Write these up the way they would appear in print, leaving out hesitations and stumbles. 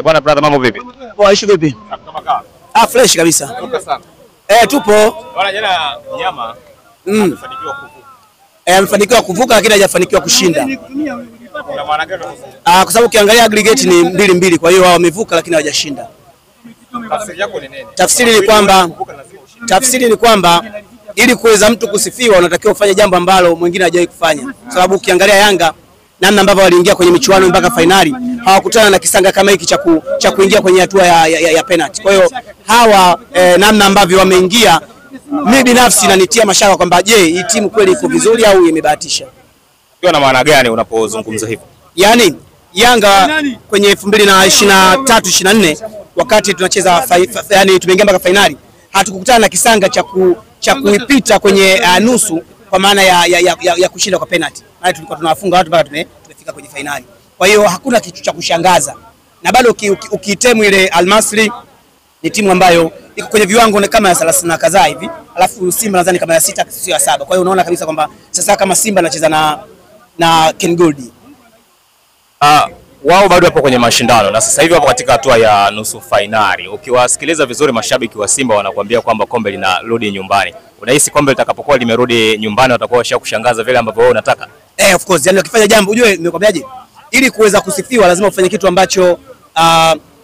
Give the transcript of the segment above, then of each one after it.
Bwana brother, mambo vipi? Poa, ishi vipi? Kama kaa. Fresh kabisa. Tuko sana. Tupo. Bwana jana Mnyama amefanikiwa kuvuka. Amefanikiwa kuvuka lakini hajafanikiwa kushinda. Kuna maana gani? Kwa sababu ukiangalia aggregate ni 2-2, kwa hiyo wao wamevuka lakini hawajashinda. Tafsiri yako ni nini? Tafsiri ni kwamba ili kuweza mtu kusifiwa unatakiwa ufanye jambo ambalo mwingine hajawahi kufanya. Sababu ukiangalia Yanga namna ambavyo waliingia kwenye michuano mpaka finali, hawakutana na kisanga kama hiki cha kuingia kwenye hatua ya penalty. Kwa hiyo hawa namna ambavyo wameingia, mimi binafsi nanitia mashaka kwamba je, hii timu kweli iko vizuri au imebahatisha? Una maana gani unapozungumza hivyo? Yaani Yanga kwenye 2023-24 wakati tunacheza yani tumeingia mpaka finali, hatukukutana na kisanga cha kuipita kwenye nusu kwa maana ya kushinda kwa penalty. Maana tulikuwa tunawafunga watu mpaka tumefika kwenye finali. Kwa hiyo hakuna kitu cha kushangaza. Na bado ukitemu ile Al-Masry ni timu ambayo iko kwenye viwango kama ya 30 na kadhaa hivi. Alafu Simba nadhani kama ya 6 sio ya 7. Kwa hiyo unaona kabisa kwamba sasa kama Simba anacheza na Ken Gold. Wao bado wapo kwenye mashindano na sasa hivi wapo katika hatua ya nusu finali. Ukiwasikiliza vizuri mashabiki wa Simba wanakuambia kwamba kombe linarudi nyumbani. Unahisi kombe litakapokuwa limerudi nyumbani watakuwa washakushangaza vile ambavyo wewe unataka? Of course, yani wakifanya jambo ujue nimekwambiaje? Ili kuweza kusifiwa lazima ufanye kitu ambacho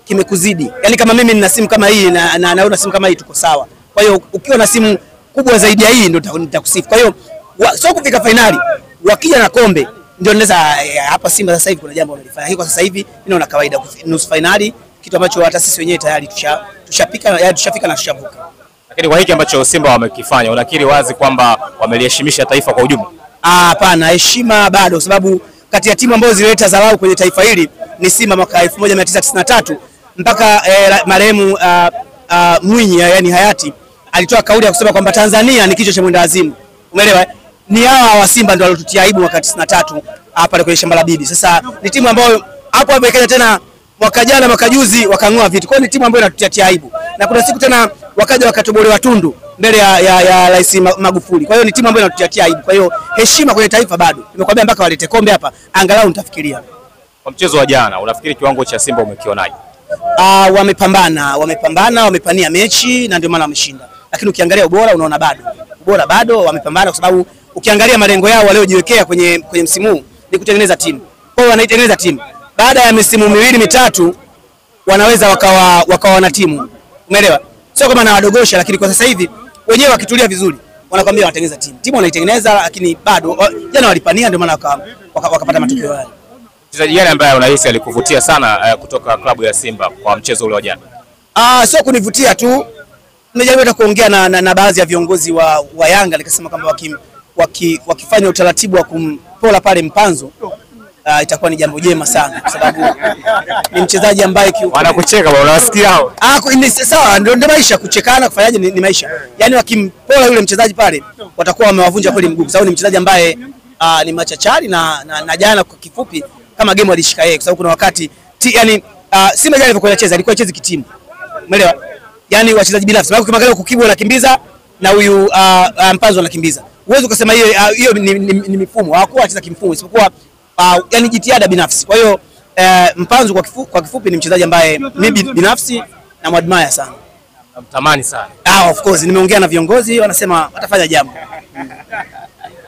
kimekuzidi. Yaani kama mimi nina simu kama hii na naona simu kama hii tuko sawa. Kwa hiyo ukiwa na simu kubwa zaidi ya hii ndio nitakusifu. Kwa hiyo sio kufika finali, wakija na kombe ndio naweza hapa Simba sasa hivi kuna jambo wanalifanya. Hii kwa sasa hivi inaona kawaida nusu finali, kitu ambacho hata sisi wenyewe tayari tushafika na tushavuka. Lakini kwa hiki ambacho Simba wamekifanya, unakiri wazi kwamba wameliheshimisha taifa kwa ujumla? Hapana, heshima bado, kwa sababu kati ya timu ambazo zilileta dharau kwenye taifa hili ni Simba mwaka 1993 mpaka marehemu Mwinyi yani hayati alitoa kauli ya kusema kwamba Tanzania ni kichwa cha mwenda wazimu. Umeelewa? Ni hawa wa Simba ndio walotutia aibu mwaka 93 hapa kwenye shamba la bibi. Sasa ni timu ambayo hapo ikaja tena mwaka jana mwaka juzi wakang'oa vitu. Kwa hiyo ni timu ambayo inatutia aibu. Na kuna siku tena wakaja wakatobolewa tundu mbele ya Rais Magufuli. Kwa hiyo ni timu ambayo inatutia aibu. Kwa hiyo heshima kwenye taifa bado. Nimekwambia mpaka walete kombe hapa, angalau nitafikiria. Kwa mchezo wa jana, unafikiri kiwango cha Simba umekionaje? Wamepambana, wamepania mechi na ndio maana wameshinda. Lakini ukiangalia ubora unaona bado. Ubora bado wamepambana kwa sababu ukiangalia malengo yao waliojiwekea kwenye msimu huu ni kutengeneza timu. Kwa hiyo wanaitengeneza timu. Baada ya misimu miwili mitatu wanaweza wakawa na timu. Umeelewa? Sio kama na wadogosha, lakini kwa sasa hivi wenyewe wakitulia vizuri wanakuambia wanatengeneza timu. Timu wanaitengeneza lakini bado jana walipania ndio maana wakapata matokeo yale. Mchezaji gani ambaye unahisi alikuvutia sana kutoka klabu ya Simba kwa mchezo ule wa jana? Sio kunivutia tu. Nimejaribu hata kuongea na baadhi ya viongozi wa Yanga nikasema kwamba wakifanya utaratibu wa kumpola pale Mpanzu itakuwa ni jambo jema sana kwa sababu ni mchezaji ambaye wanakucheka bwana, unasikia hao? Sawa, ndio maisha, kuchekana kufanyaje ni maisha. Yaani wakimpola yule mchezaji pale watakuwa wamewavunja kweli mguu, sababu ni mchezaji ambaye ni machachari na jana kwa kifupi kama game alishika yeye, kwa sababu kuna wakati yani Simba jana ilikuwa inacheza ilikuwa icheze kitimu. Umeelewa? Yaani wachezaji binafsi. Sababu ukimwangalia Kukibu anakimbiza na huyu Mpanzu anakimbiza. Uwezo ukasema hiyo ni mifumo. Hawakuwa wacheza kimfumo isipokuwa yani jitihada binafsi. Kwa hiyo Mpanzu kwa kifupi ni mchezaji ambaye mimi binafsi na mwadmire sana. Namtamani sana. Of course nimeongea na viongozi wanasema watafanya jambo.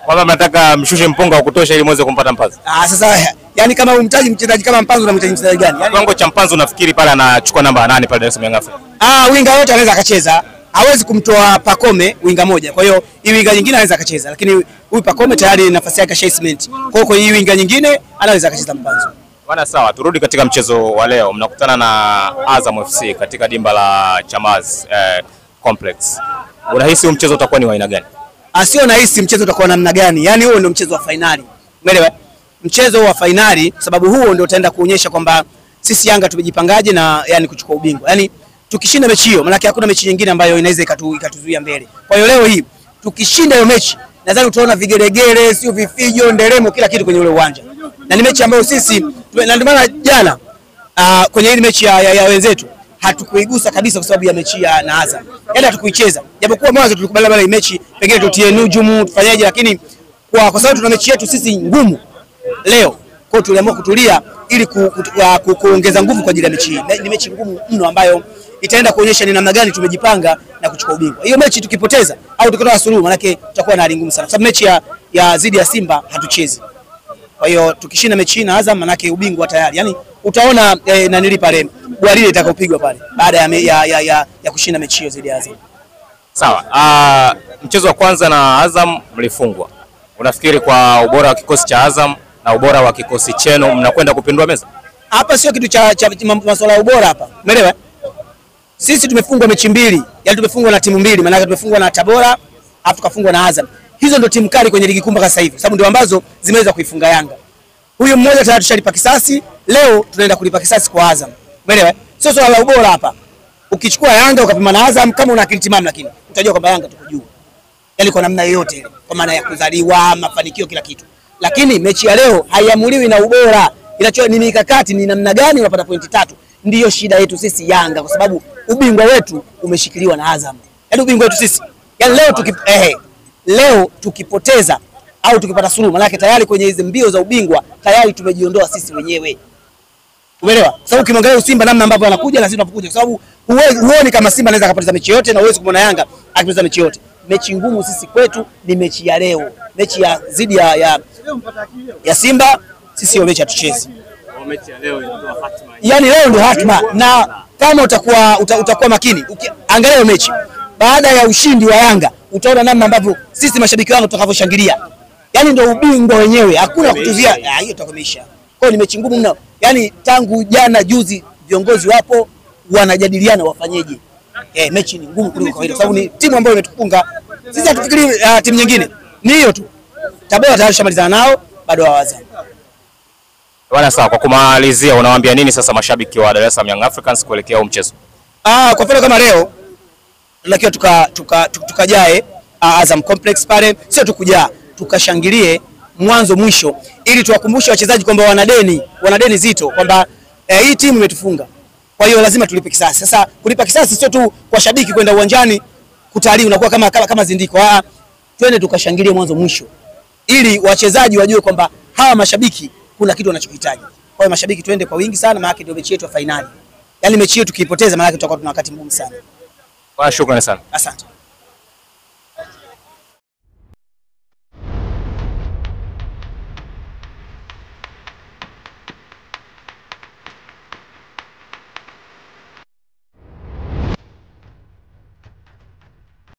Kwamba mnataka mshushe mpunga wa kutosha ili muweze kumpata Mpanzu. Sasa yani kama umtaji mchezaji kama Mpanzu unamhitaji mchezaji gani? Yani kiwango cha Mpanzu nafikiri pale anachukua namba 8 pale Dar es Salaam Young Africans. Winga wote anaweza akacheza. Hawezi kumtoa Pacome winga moja. Kwa hiyo hii winga nyingine anaweza akacheza. Lakini huyu Pacome tayari nafasi yake shacement. Kwa hiyo hii winga nyingine anaweza akacheza Mpanzu. Bwana sawa, turudi katika mchezo wa leo. Mnakutana na Azam FC katika dimba la Chamazi Complex. Unahisi huu mchezo utakuwa ni wa aina gani? Sio nahisi mchezo utakuwa namna gani. Yaani huo ndio mchezo wa finali. Umeelewa? Mchezo wa finali kwa sababu huo ndio utaenda kuonyesha kwamba sisi Yanga tumejipangaje na yani kuchukua ubingwa. Yaani tukishinda mechi hiyo maana hakuna mechi nyingine ambayo inaweza ikatuzuia mbele. Kwa hiyo leo hii tukishinda hiyo mechi nadhani utaona vigelegele, sio vifijo, nderemo, kila kitu kwenye ule uwanja. Na ni mechi ambayo sisi na ndio maana jana kwenye ile mechi ya wenzetu hatukuigusa kabisa kwa sababu ya mechi na Azam. Yaani hatukuicheza. Japokuwa mwanzo tulikubaliana bali mechi pengine tutie nujumu tufanyaje, lakini kwa sababu tuna mechi yetu sisi ngumu leo Kwa hiyo tuliamua kutulia ili kuongeza nguvu kwa ajili ya mechi hii. Ni mechi ngumu mno ambayo itaenda kuonyesha ni namna gani tumejipanga na kuchukua ubingwa. Hiyo mechi tukipoteza au tukitoa suluhu, maana yake tutakuwa na hali ngumu sana. Kwa sababu mechi ya zidi ya Simba hatuchezi. Kwa hiyo tukishinda mechi hii na Azam, maana yake ubingwa tayari. Yaani utaona na nili pale gwaride itakayopigwa pale baada ya kushinda mechi hiyo zidi ya Azam. Sawa. Mchezo wa kwanza na Azam mlifungwa. Unafikiri kwa ubora wa kikosi cha Azam na ubora wa kikosi chenu mnakwenda kupindua meza? Hapa sio kitu cha masuala ya ubora hapa. Umeelewa? Sisi tumefungwa mechi mbili. Yaani tumefungwa na timu mbili, maana tumefungwa na Tabora, afu tukafungwa na Azam. Hizo ndio timu kali kwenye ligi kuu mpaka sasa hivi. Sababu ndio ambazo zimeweza kuifunga Yanga. Huyo mmoja tayari tushalipa kisasi, leo tunaenda kulipa kisasi kwa Azam. Umeelewa? Sio swala la ubora hapa. Ukichukua Yanga ukapima na Azam, kama una akili timamu, lakini utajua kwamba Yanga tuko juu. Yaani kwa namna yoyote ile, kwa maana ya kuzaliwa, mafanikio, kila kitu. Lakini mechi ya leo haiamuliwi na ubora. Inacho ni mikakati, ni namna gani unapata pointi 3. Ndiyo shida yetu sisi Yanga, kwa sababu ubingwa wetu umeshikiliwa na Azam. Yaani ubingwa wetu sisi. Yaani leo tukipoteza au tukipata suluhu, maana yake tayari kwenye hizo mbio za ubingwa tayari tumejiondoa sisi wenyewe. Umeelewa? Kwa sababu ukimwangalia Simba namna ambavyo anakuja na sisi tunapokuja, kwa sababu huoni kama Simba anaweza kupoteza mechi yote na huwezi kumwona Yanga akipoteza mechi yote. Mechi ngumu sisi kwetu ni mechi ya leo. Mechi ya zidi ya Simba sisi hiyo mechi hatuchezi. Mechi ya leo ndio hatima. Yaani leo ndio hatima, na kama utakuwa makini angalia mechi baada ya ushindi wa Yanga utaona namna ambavyo sisi mashabiki wangu tutakavyoshangilia. Yaani ndio ubingwa wenyewe, hakuna kutuzia. Hiyo itakomeisha. Kwa hiyo ni mechi ngumu mno. Yaani tangu jana juzi viongozi wapo wanajadiliana wafanyeje. Mechi ni ngumu kuliko kawaida, sababu ni timu ambayo imetufunga. Sisi hatufikiri timu nyingine. Ni hiyo tu. Tabora tayari shamalizana nao, bado hawaanza. Bwana, sawa, kwa kumalizia unawaambia nini sasa mashabiki wa Dar es Salaam Young Africans kuelekea huu mchezo? Kwa mfano kama leo tunatakiwa tukajae Azam Complex pale, sio tukujaa, tukashangilie mwanzo mwisho ili tuwakumbushe wachezaji kwamba wana deni zito, kwamba hii timu imetufunga. Kwa hiyo lazima tulipe kisasi. Sasa kulipa kisasi sio tu kwa shabiki kwenda uwanjani kutalii unakuwa kama zindiko. Twende tukashangilie mwanzo mwisho ili wachezaji wajue kwamba hawa mashabiki kuna kitu wanachohitaji. Kwa hiyo mashabiki twende kwa wingi sana, maana ndio mechi yetu ya finali. Yaani mechi yetu tukiipoteza maana tutakuwa tuna wakati mgumu sana. Shukrani sana. Asante.